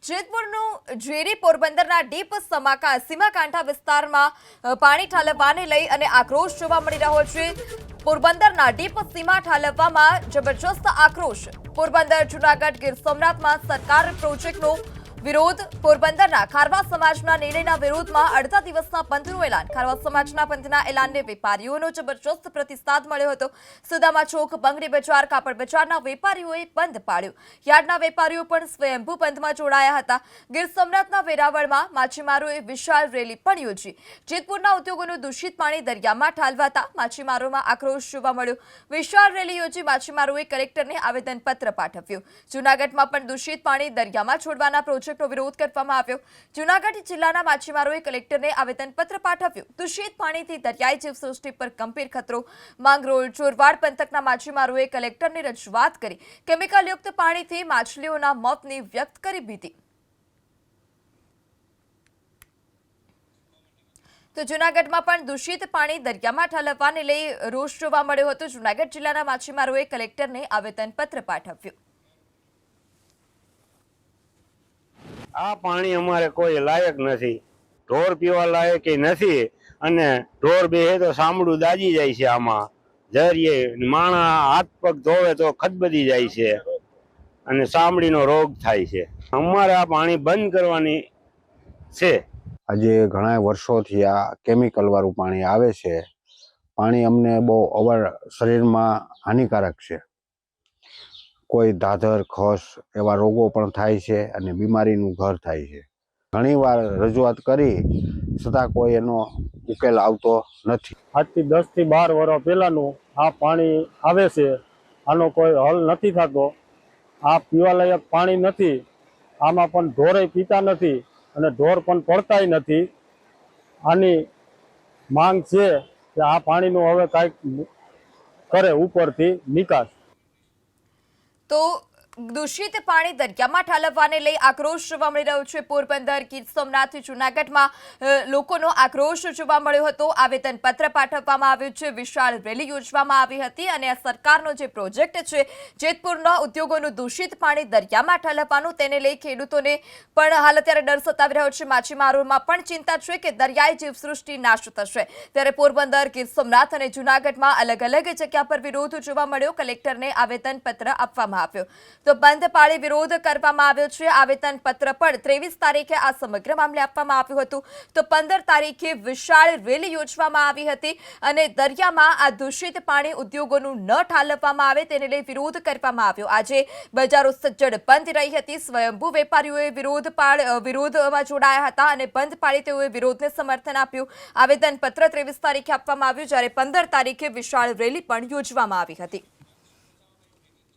જેતપુરનું ઝેરી પોરબંદરના ડીપ સીમાકાંઠા વિસ્તારમાં પાણી ઠાલવવાને લઈ અને આક્રોશ જોવા મળી રહ્યો છે। પોરબંદરના ડીપ સીમા ઠાલવવામાં જબરજસ્ત આક્રોશ। પોરબંદર જૂનાગઢ ગીર સોમનાથમાં સરકાર પ્રોજેક્ટનો વિરોધ। પોરબંદરના ખારવા સમાજના નિર્ણયના વિરોધમાં અડધા દિવસના બંધનું એલાન। ખારવા સમાજના બંધના એલાનને વેપારીઓનો જબરજસ્ત પ્રતિસાદ મળ્યો હતો। સુદામા ચોક, બંગડી બજાર, કાપડ બજારના વેપારીઓએ બંધ પાડ્યો। યાર્ડના વેપારીઓ પણ સ્વયંભૂ બંધમાં જોડાયા હતા। ગીર સોમનાથના વેરાવળમાં માછીમારોએ વિશાળ રેલી પણ યોજી। જેતપુરના ઉદ્યોગોનું દૂષિત પાણી દરિયામાં ઠાલવાતા માછીમારોમાં આક્રોશ જોવા મળ્યો। વિશાળ રેલી યોજી માછીમારોએ કલેક્ટરને આવેદનપત્ર પાઠવ્યું। જૂનાગઢમાં પણ દૂષિત પાણી દરિયામાં છોડવાના પ્રોજેક્ટ વિરોધ કરવામાં આવ્યો। જૂનાગઢ જિલ્લાના માછીમારોએ કલેક્ટરને આવેદનપત્ર પાઠવ્યું। દૂષિત પાણીથી દરિયાઈ જીવસૃષ્ટિ પર ગંભીર ખતરો। માંગરોળ, ચોરવાડ પંથકના માછીમારોએ કલેક્ટરને રજૂઆત કરી। કેમિકલયુક્ત પાણીથી માછલીઓના મોતની વ્યક્ત કરી ભીતિ। તો જૂનાગઢમાં પણ દૂષિત પાણી દરિયામાં ઠાલવવાને લઈ રોષ જોવા મળ્યો હતો। જૂનાગઢ જિલ્લાના માછીમારોએ કલેક્ટરને આવેદનપત્ર પાઠવ્યું। આ પાણી અમારે કોઈ લાયક નથી, ઢોર પીવા લાયક નથી, અને ઢોર બેહે તો સાંભળું દાજી જાય છે। આમાં જરીએ માણા હાથ પગ ધોવે તો ખદબદી જાય છે અને ચામડીનો રોગ થાય છે। અમારે આ પાણી બંધ કરવાની છે। આજે ઘણા વર્ષોથી આ કેમિકલ વાળું પાણી આવે છે। પાણી અમને બહુ શરીરમાં હાનિકારક છે। કોઈ ધાધર, ખસ એવા રોગો પણ થાય છે અને બીમારીનું ઘર થાય છે। ઘણીવાર રજૂઆત કરી છતાં કોઈ એનો ઉકેલ આવતો નથી। આજથી 10 થી 12 વર્ષ પહેલાનું આ પાણી આવે છે, આનો કોઈ હલ નથી થતો। આ પીવાલાયક પાણી નથી, આમાં પણ ઢોરે પીતા નથી અને ઢોર પણ પડતાય નથી। આની માંગ છે કે આ પાણીનું હવે કાંઈક કરે ઉપરથી નિકાસ। તો દૂષિત પાણી દરિયામાં ઠાલવવાને લઈ આક્રોશ જોવા મળી રહ્યો છે। પોરબંદર, ગીર સોમનાથ, જૂનાગઢમાં લોકોનો આક્રોશ જોવા મળ્યો હતો। આવેદનપત્ર પાઠવવામાં આવ્યું છે। વિશાળ રેલી યોજવામાં આવી હતી અને આ સરકારનો જે પ્રોજેક્ટ છે જેતપુરના ઉદ્યોગોનું દૂષિત પાણી દરિયામાં ઠાલવવાનું, તેને લઈ ખેડૂતોને પણ હાલ અત્યારે ડર સતાવી રહ્યો છે। માછીમારોમાં પણ ચિંતા છે કે દરિયાઈ જીવસૃષ્ટિ નાશ થશે। ત્યારે પોરબંદર, ગીર સોમનાથ અને જૂનાગઢમાં અલગ અલગ જગ્યા પર વિરોધ જોવા મળ્યો। કલેક્ટરને આવેદનપત્ર આપવામાં આવ્યો તો બંધ પાળી વિરોધ કરવામાં આવ્યો છે। આવેદનપત્ર પણ 23 તારીખે આ સમગ્ર મામલે આપવામાં આવ્યું હતું। તો 15 તારીખે વિશાળ રેલી યોજવામાં આવી હતી અને દરિયામાં આ દૂષિત પાણી ઉદ્યોગોનું ન ઠાલવવામાં આવે તેને લઈ વિરોધ કરવામાં આવ્યો। આજે બજારો સજ્જડ બંધ રહી હતી। સ્વયંભૂ વેપારીઓએ વિરોધમાં જોડાયા હતા અને બંધ પાળી તેઓએ વિરોધને સમર્થન આપ્યું। આવેદનપત્ર 23 તારીખે આપવામાં આવ્યું, જ્યારે 15 તારીખે વિશાળ રેલી પણ યોજવામાં આવી હતી।